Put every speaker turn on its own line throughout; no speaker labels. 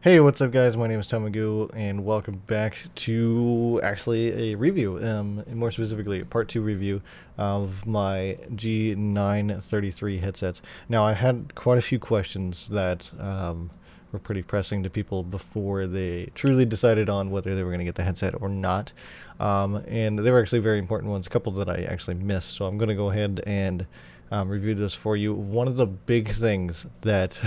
Hey, what's up, guys? My name is Tamagoo, and welcome back to actually a review, more specifically, a part 2 review of my G933 headsets. Now, I had quite a few questions that were pretty pressing to people before they truly decided on whether they were going to get the headset or not. And they were actually very important ones, a couple that I actually missed, so I'm going to go ahead and review this for you. One of the big things that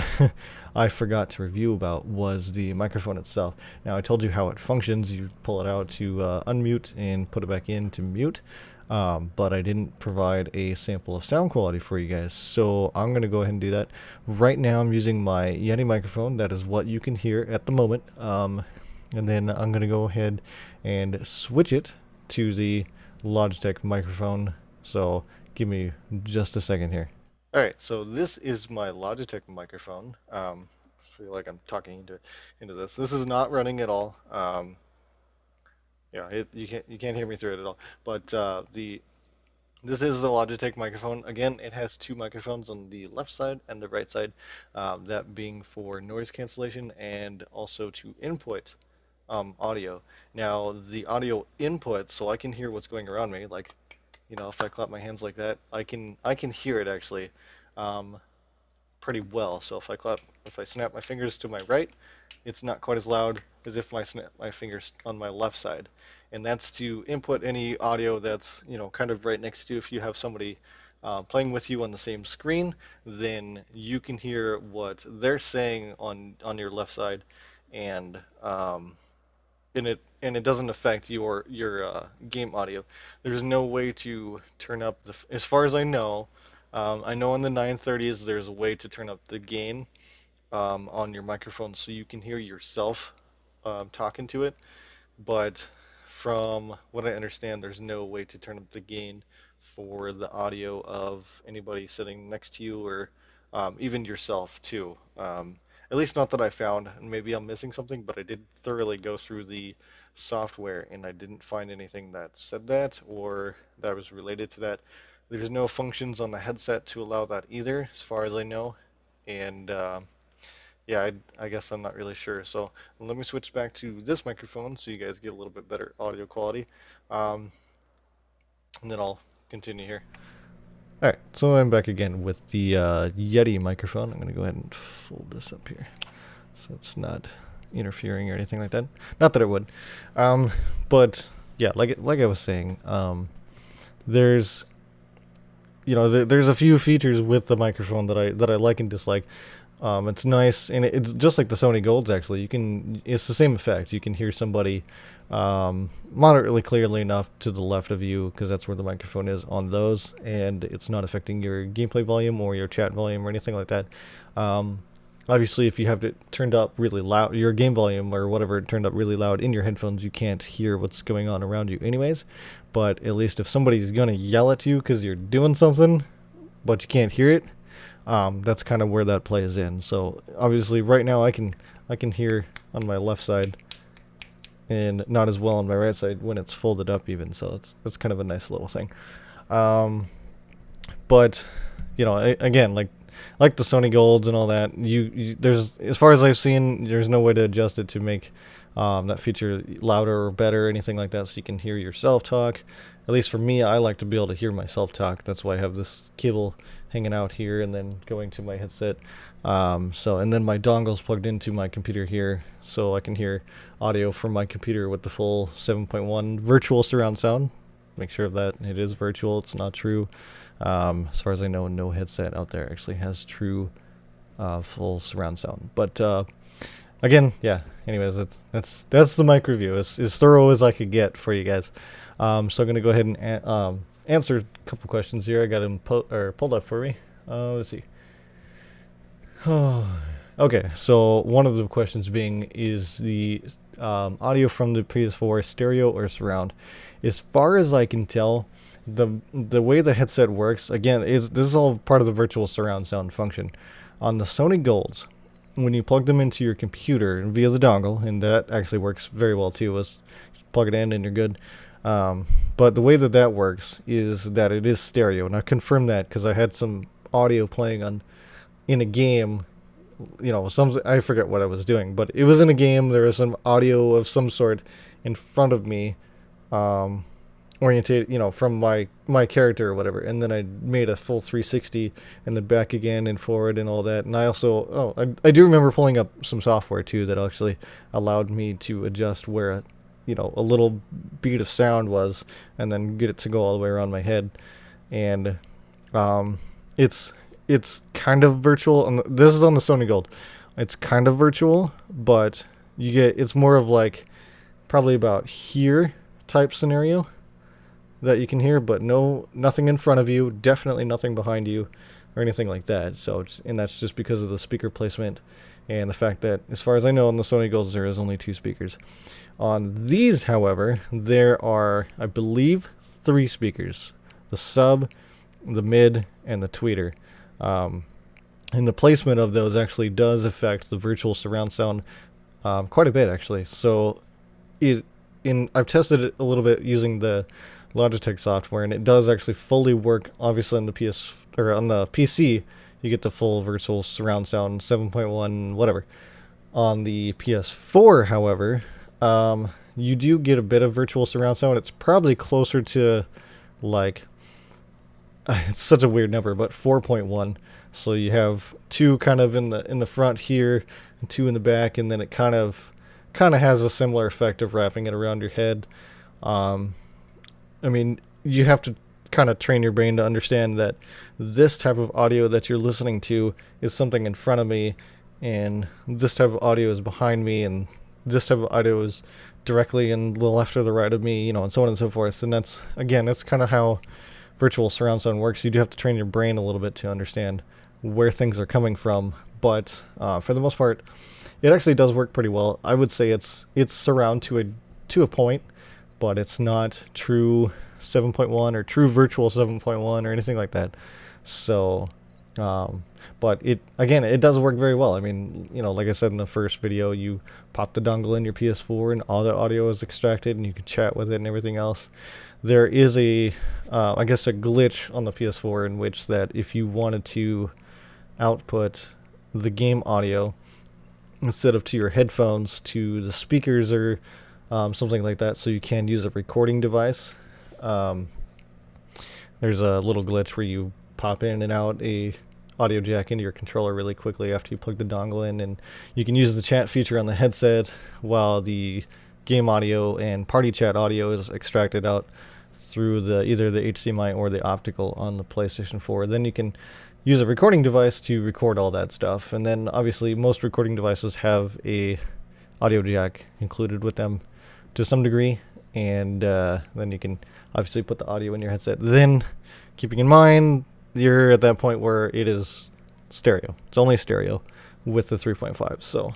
I forgot to review about was the microphone itself. Now, I told you how it functions. You pull it out to unmute and put it back in to mute. But I didn't provide a sample of sound quality for you guys, so I'm going to go ahead and do that. Right now, I'm using my Yeti microphone. That is what you can hear at the moment. And then I'm going to go ahead and switch it to the Logitech microphone. So give me just a second here. All right, so this is my Logitech microphone. Feel like I'm talking into this. This is not running at all. You can't hear me through it at all. But the this is the Logitech microphone. Again, it has two microphones on the left side and the right side. That being for noise cancellation and also to input audio. Now the audio input, so I can hear what's going around me. Like, if I clap my hands like that, I can hear it actually. Um, Pretty well. So if I snap my fingers to my right, it's not quite as loud as if I snap my fingers on my left side. And that's to input any audio that's, kind of right next to you. If you have somebody playing with you on the same screen, then you can hear what they're saying on your left side, and it doesn't affect your game audio. There's no way to turn up as far as I know on the 930s there's a way to turn up the gain on your microphone so you can hear yourself talking to it. But from what I understand, there's no way to turn up the gain for the audio of anybody sitting next to you, or even yourself too. At least not that I found. And maybe I'm missing something, but I did thoroughly go through the software and I didn't find anything that said that or that was related to that. There's no functions on the headset to allow that either, as far as I know. And yeah, I guess I'm not really sure. So let me switch back to this microphone so you guys get a little bit better audio quality. Um, and then I'll continue here. Alright, so I'm back again with the Yeti microphone. I'm going to go ahead and fold this up here so it's not interfering or anything like that. Not that it would. Um, but yeah, like I was saying, there's there's a few features with the microphone that I like and dislike. It's nice, and it's just like the Sony Golds. Actually, it's the same effect. You can hear somebody moderately clearly enough to the left of you because that's where the microphone is on those, and it's not affecting your gameplay volume or your chat volume or anything like that. Um, Obviously, if you have it turned up really loud, your game volume or whatever turned up really loud in your headphones, you can't hear what's going on around you anyways. But at least if somebody's going to yell at you because you're doing something, but you can't hear it, that's kind of where that plays in. So obviously right now I can hear on my left side and not as well on my right side when it's folded up even. So that's kind of a nice little thing. Um, but again, like the Sony Golds and all that, there's, as far as I've seen, there's no way to adjust it to make that feature louder or better or anything like that, so you can hear yourself talk. At least for me, I like to be able to hear myself talk. That's why I have this cable hanging out here and then going to my headset. And then my dongle's plugged into my computer here, so I can hear audio from my computer with the full 7.1 virtual surround sound. Make sure that it is virtual, it's not true. As far as I know, no headset out there actually has true full surround sound. But again, yeah. Anyways, that's the mic review. As thorough as I could get for you guys. So I'm gonna go ahead and answer a couple questions here. I got them pulled up for me. Let's see. Okay, so one of the questions being, is the audio from the PS4 stereo or surround? As far as I can tell, the way the headset works, again, this is all part of the virtual surround sound function. On the Sony Golds, when you plug them into your computer via the dongle, and that actually works very well too, is plug it in and you're good. But the way that works is that it is stereo, and I confirmed that because I had some audio playing in a game I forget what I was doing, but it was in a game. There was some audio of some sort in front of me, um, oriented, from my character or whatever, and then I made a full 360 and then back again and forward and all that. And I also, I do remember pulling up some software too that actually allowed me to adjust where a little beat of sound was, and then get it to go all the way around my head. And um, it's it's kind of virtual. This is on the Sony Gold. It's kind of virtual, but it's more of like probably about here type scenario that you can hear, but nothing in front of you, definitely nothing behind you, or anything like that. And that's just because of the speaker placement and the fact that, as far as I know, on the Sony Golds there is only 2 speakers. On these, however, there are, I believe, 3 speakers: the sub, the mid, and the tweeter. And the placement of those actually does affect the virtual surround sound quite a bit, actually. So I've tested it a little bit using the Logitech software, and it does actually fully work. Obviously, on the on the PC, you get the full virtual surround sound 7.1 whatever. On the PS4, however, you do get a bit of virtual surround sound. It's probably closer to like it's such a weird number, but 4.1. So you have 2 kind of in the front here, and 2 in the back, and then it kind of has a similar effect of wrapping it around your head. I mean, you have to kind of train your brain to understand that this type of audio that you're listening to is something in front of me, and this type of audio is behind me, and this type of audio is directly in the left or the right of me, and so on and so forth. And that's kind of how virtual surround sound works. You do have to train your brain a little bit to understand where things are coming from, but for the most part, it actually does work pretty well. I would say it's surround to a point, but it's not true 7.1 or true virtual 7.1 or anything like that. So, but it does work very well. I mean, like I said in the first video, you pop the dongle in your PS4 and all the audio is extracted, and you can chat with it and everything else. There is a glitch on the PS4 in which that if you wanted to output the game audio instead of to your headphones to the speakers or something like that, so you can use a recording device. There's a little glitch where you pop in and out a audio jack into your controller really quickly after you plug the dongle in, and you can use the chat feature on the headset while the game audio and party chat audio is extracted out through either the HDMI or the optical on the PlayStation 4. Then you can use a recording device to record all that stuff, and then obviously most recording devices have a audio jack included with them to some degree, and then you can obviously put the audio in your headset. Then, keeping in mind, you're at that point where it is stereo. It's only stereo with the 3.5. So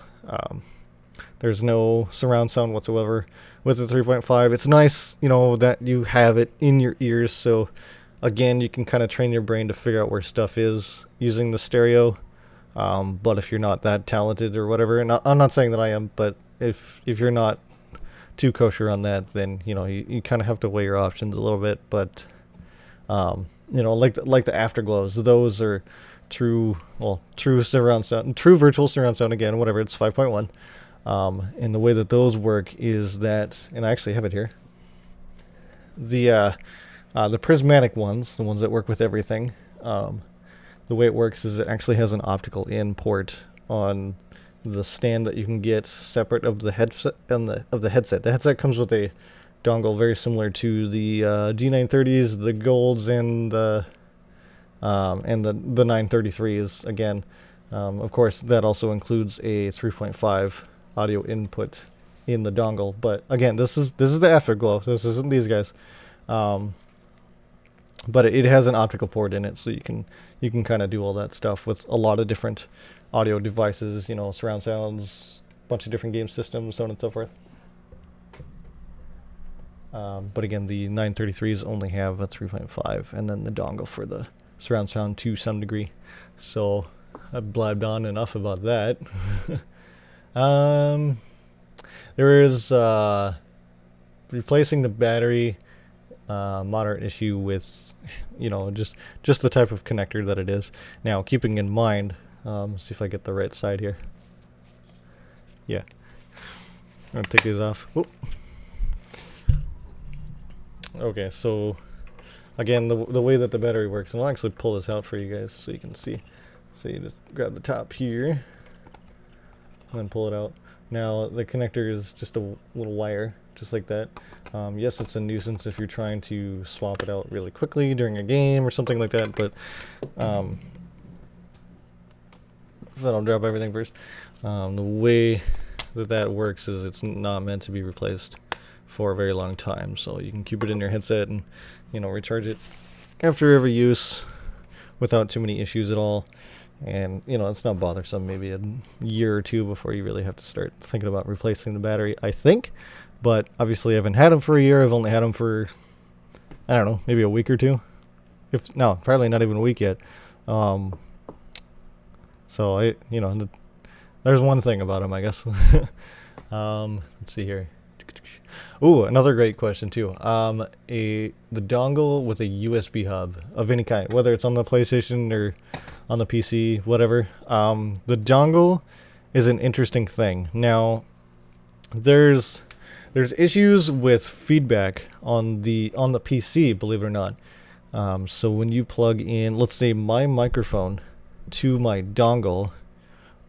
there's no surround sound whatsoever with the 3.5. It's nice, that you have it in your ears. So again, you can kind of train your brain to figure out where stuff is using the stereo. But if you're not that talented or whatever, and I'm not saying that I am, but if you're not too kosher on that, then you kind of have to weigh your options a little bit. But like the afterglows, those are true surround sound, true virtual surround sound, again, whatever, it's 5.1. And the way that those work is that, and I actually have it here, the prismatic ones, the ones that work with everything, the way it works is it actually has an optical in port on the stand that you can get separate of the headset of the headset. The headset comes with a dongle very similar to the G930s, the Golds, and the 933s. Again, of course, that also includes a 3.5 audio input in the dongle. But again, this is the Afterglow. This isn't these guys. But it has an optical port in it, so you can kind of do all that stuff with a lot of different audio devices, surround sounds, a bunch of different game systems, so on and so forth. But again, the 933s only have a 3.5, and then the dongle for the surround sound to some degree. So I've blabbed on enough about that. There is replacing the battery, moderate issue with just the type of connector that it is. Now, keeping in mind, See if I get the right side here. Yeah. I'm gonna take these off. Whoop. Okay, so again, the way that the battery works, and I'll actually pull this out for you guys so you can see. So you just grab the top here, and then pull it out. Now the connector is just a little wire, just like that. Yes, it's a nuisance if you're trying to swap it out really quickly during a game or something like that, but if I don't drop everything first, the way that works is it's not meant to be replaced for a very long time, so you can keep it in your headset and, you know, recharge it after every use without too many issues at all. And, you know, it's not bothersome. Maybe a year or two before you really have to start thinking about replacing the battery, I think. But obviously I haven't had them for a year. I've only had them for, I don't know, maybe a week or two. No, probably not even a week yet. So you know, there's one thing about them, I guess. Let's see here. Ooh, another great question too. The dongle with a USB hub of any kind, whether it's on the PlayStation or on the PC, whatever. The dongle is an interesting thing. Now, there's issues with feedback on the PC, believe it or not. So when you plug in, let's say my microphone to my dongle,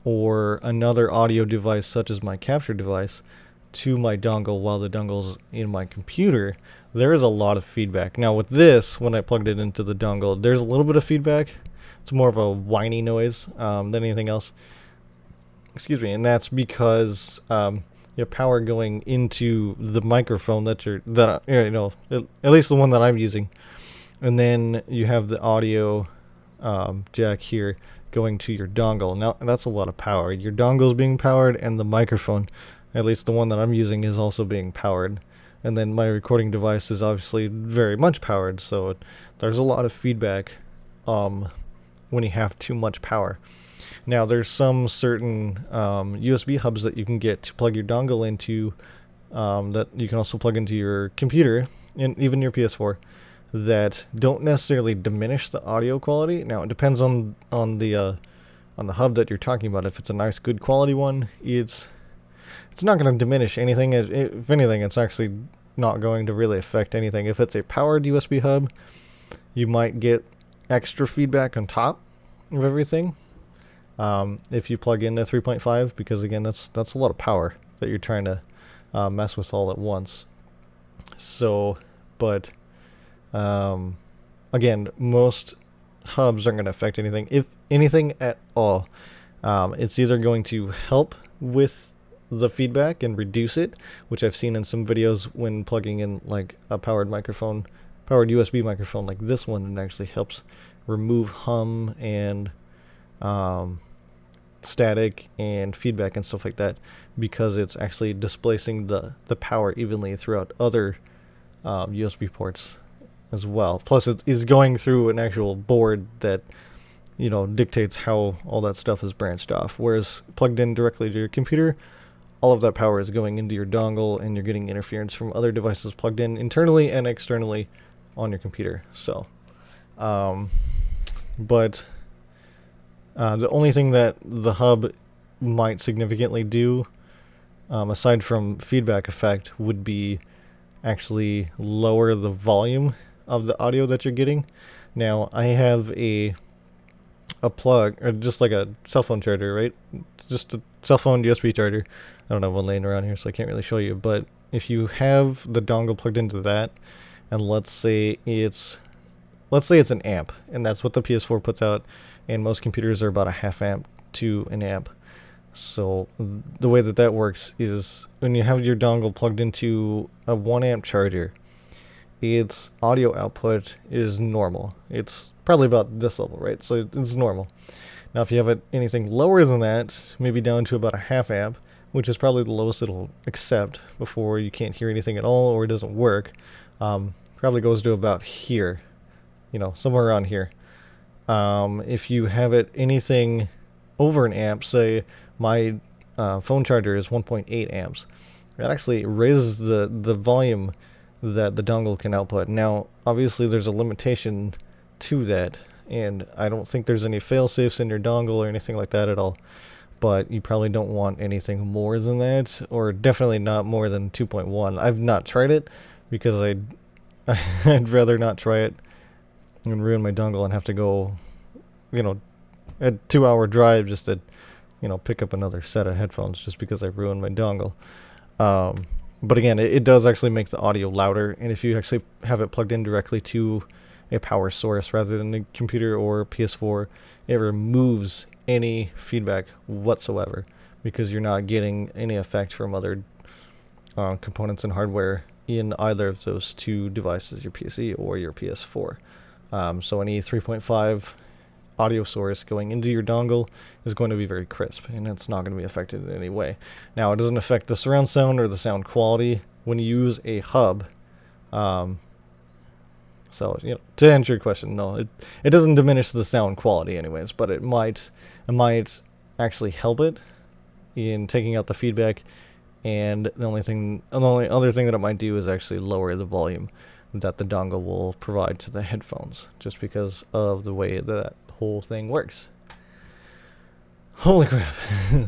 or another audio device such as my capture device to my dongle while the dongle's in my computer, there is a lot of feedback. Now with this, when I plugged it into the dongle, there's a little bit of feedback. It's more of a whiny noise than anything else. Excuse me, and that's because your power going into the microphone at least the one that I'm using, and then you have the audio jack here going to your dongle. Now that's a lot of power. Your dongle's being powered, and the microphone, at least the one that I'm using, is also being powered. And then my recording device is obviously very much powered, so there's a lot of feedback when you have too much power. Now there's some certain USB hubs that you can get to plug your dongle into, that you can also plug into your computer and even your PS4, that don't necessarily diminish the audio quality. Now it depends on the hub that you're talking about. If it's a nice good quality one, it's not going to diminish anything. If anything, it's actually not going to really affect anything. If it's a powered USB hub, you might get extra feedback on top of everything if you plug in a 3.5, because again, that's a lot of power that you're trying to mess with all at once. So, but again, most hubs aren't going to affect anything, if anything at all. It's either going to help with the feedback and reduce it, which I've seen in some videos when plugging in like a powered USB microphone like this one. It actually helps remove hum and static and feedback and stuff like that, because it's actually displacing the power evenly throughout other USB ports as well. Plus it is going through an actual board that, you know, dictates how all that stuff is branched off, whereas plugged in directly to your computer, all of that power is going into your dongle, and you're getting interference from other devices plugged in internally and externally on your computer. So but the only thing that the hub might significantly do, aside from feedback effect, would be actually lower the volume of the audio that you're getting. Now I have a plug, or just like a cell phone charger, right? Just a cell phone USB charger. I don't have one laying around here, so I can't really show you, but if you have the dongle plugged into that, and let's say it's an amp, and that's what the PS4 puts out, and most computers are about a half amp to an amp. So the way that works is when you have your dongle plugged into a 1 amp charger, its audio output is normal. It's probably about this level, right? So it's normal. Now if you have it anything lower than that, maybe down to about a half amp, which is probably the lowest it'll accept before you can't hear anything at all or it doesn't work, probably goes to about here, you know, somewhere around here. If you have it anything over an amp, say my phone charger is 1.8 amps, that actually raises the volume that the dongle can output. Now obviously there's a limitation to that, and I don't think there's any fail safes in your dongle or anything like that at all. But you probably don't want anything more than that, or definitely not more than 2.1. I've not tried it because I'd rather not try it and ruin my dongle and have to go, a 2-hour drive just to, pick up another set of headphones just because I ruined my dongle. But again, it does actually make the audio louder, and if you actually have it plugged in directly to a power source rather than the computer or PS4, it removes any feedback whatsoever because you're not getting any effect from other components and hardware in either of those two devices, your PC or your PS4. So any 3.5 audio source going into your dongle is going to be very crisp, and it's not going to be affected in any way. Now, it doesn't affect the surround sound or the sound quality when you use a hub. So, to answer your question, no, it doesn't diminish the sound quality anyways, but it might actually help it in taking out the feedback, and the only other thing that it might do is actually lower the volume that the dongle will provide to the headphones, just because of the way that whole thing works. Holy crap.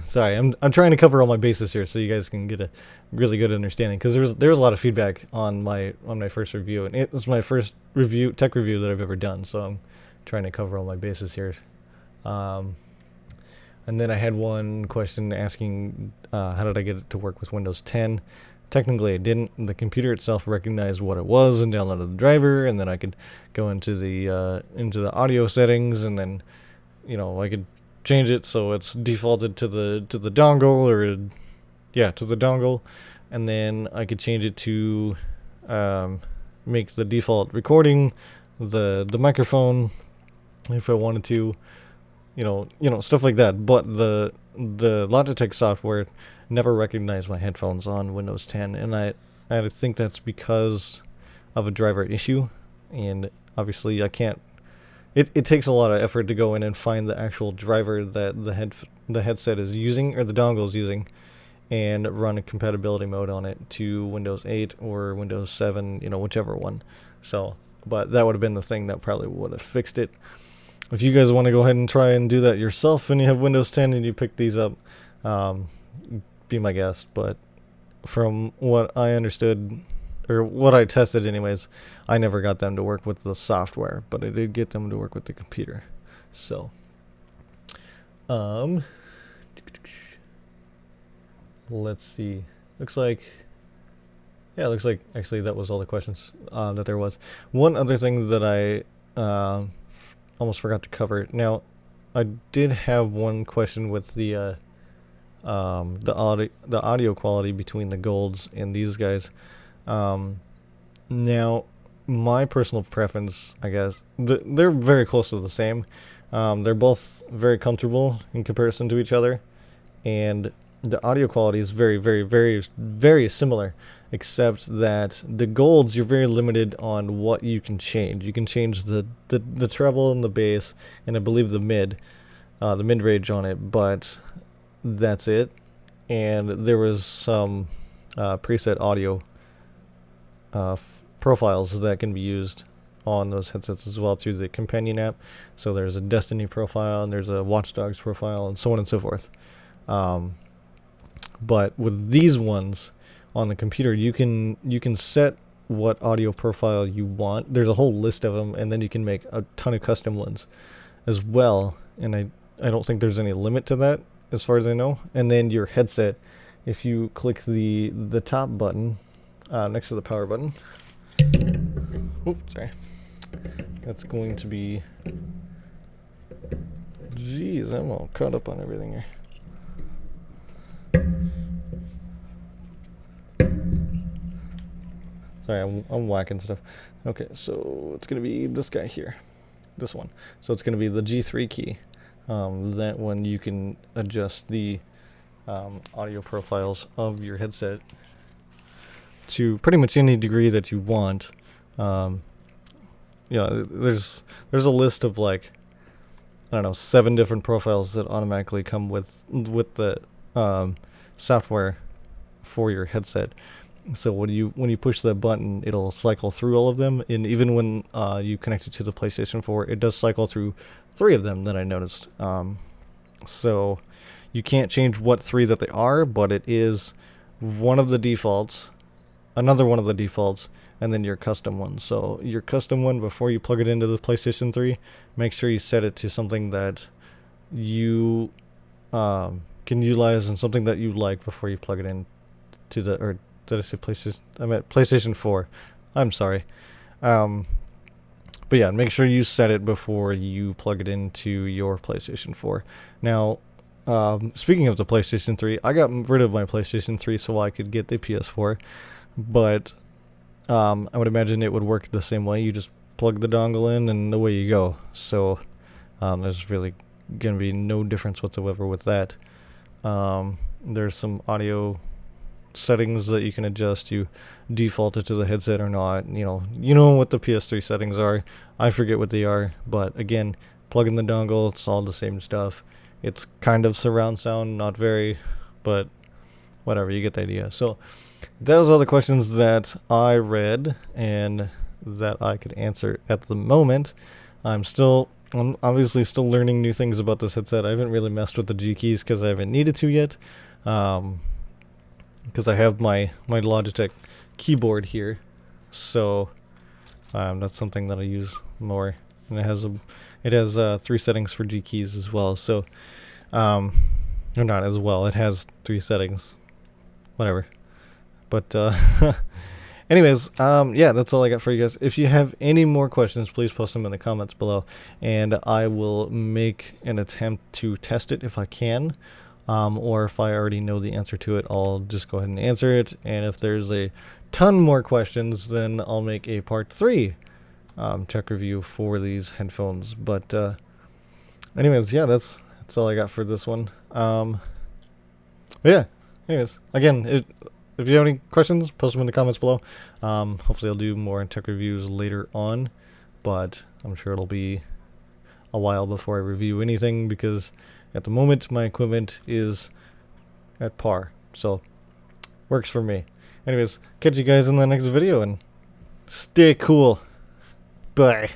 Sorry, I'm trying to cover all my bases here so you guys can get a really good understanding, because there's a lot of feedback on my first review, and it was my first tech review that I've ever done, so I'm trying to cover all my bases here. And then I had one question asking how did I get it to work with Windows 10. Technically I didn't. The computer itself recognized what it was and downloaded the driver, and then I could go into the audio settings, and then I could change it so it's defaulted to the dongle, or to the dongle, and then I could change it to make the default recording the microphone if I wanted to, stuff like that. But the Logitech software never recognized my headphones on Windows 10, and I think that's because of a driver issue, and obviously I can't. It takes a lot of effort to go in and find the actual driver that the headset is using, or the dongle is using, and run a compatibility mode on it to Windows 8 or Windows 7, whichever one. So, but that would have been the thing that probably would have fixed it. If you guys want to go ahead and try and do that yourself and you have Windows 10 and you pick these up, be my guest. But from what I understood, or what I tested anyways, I never got them to work with the software, but I did get them to work with the computer. So, let's see. Looks like actually that was all the questions that there was. One other thing that I almost forgot to cover. Now, I did have one question with the audio quality between the golds and these guys. Now, my personal preference, I guess, they're very close to the same. They're both very comfortable in comparison to each other, and the audio quality is very, very, very, very similar, except that the golds, you're very limited on what you can change. You can change the treble and the bass, and I believe the mid range on it, but that's it. And there was some preset audio profiles that can be used on those headsets as well through the companion app. So there's a Destiny profile, and there's a Watch Dogs profile, and so on and so forth. But with these ones on the computer, you can set what audio profile you want. There's a whole list of them, and then you can make a ton of custom ones as well. And I don't think there's any limit to that as far as I know. And then your headset, if you click the top button next to the power button, oops, sorry, that's going to be, jeez, I'm all caught up on everything here. Sorry, I'm whacking stuff. Okay, so it's going to be this guy here. This one. So it's going to be the G3 key. That one you can adjust the audio profiles of your headset to pretty much any degree that you want. There's a list of like, I don't know, 7 different profiles that automatically come with the software for your headset. So when you push that button, it'll cycle through all of them, and even when you connect it to the PlayStation 4, it does cycle through 3 of them that I noticed. So you can't change what 3 that they are, but it is one of the defaults, another one of the defaults, and then your custom one. So your custom one, before you plug it into the PlayStation 3, make sure you set it to something that you can utilize and something that you like before you plug it in to the, or did I say PlayStation? I meant PlayStation 4. I'm sorry. Um, but yeah, make sure you set it before you plug it into your PlayStation 4. Now, speaking of the PlayStation 3, I got rid of my PlayStation 3 so I could get the PS4, but I would imagine it would work the same way. You just plug the dongle in and away you go. So there's really going to be no difference whatsoever with that. There's some audio settings that you can adjust to default it to the headset or not. You know what the PS3 settings are. I forget what they are, but again, plug in the dongle, it's all the same stuff. It's kind of surround sound, not very, but whatever, you get the idea. So that was all the questions that I read and that I could answer at the moment. I'm obviously still learning new things about this headset. I haven't really messed with the G keys because I haven't needed to yet. Because I have my Logitech keyboard here, so that's something that I use more. And it has 3 settings for G keys as well. So, or not as well. It has 3 settings, whatever. But anyways, yeah, that's all I got for you guys. If you have any more questions, please post them in the comments below, and I will make an attempt to test it if I can. Or if I already know the answer to it, I'll just go ahead and answer it. And if there's a ton more questions, then I'll make a part 3 tech review for these headphones. But anyways, yeah, that's all I got for this one. But yeah, anyways, again, if you have any questions, post them in the comments below. Hopefully I'll do more tech reviews later on, but I'm sure it'll be a while before I review anything, because at the moment my equipment is at par, so works for me. Anyways, catch you guys in the next video and stay cool. Bye.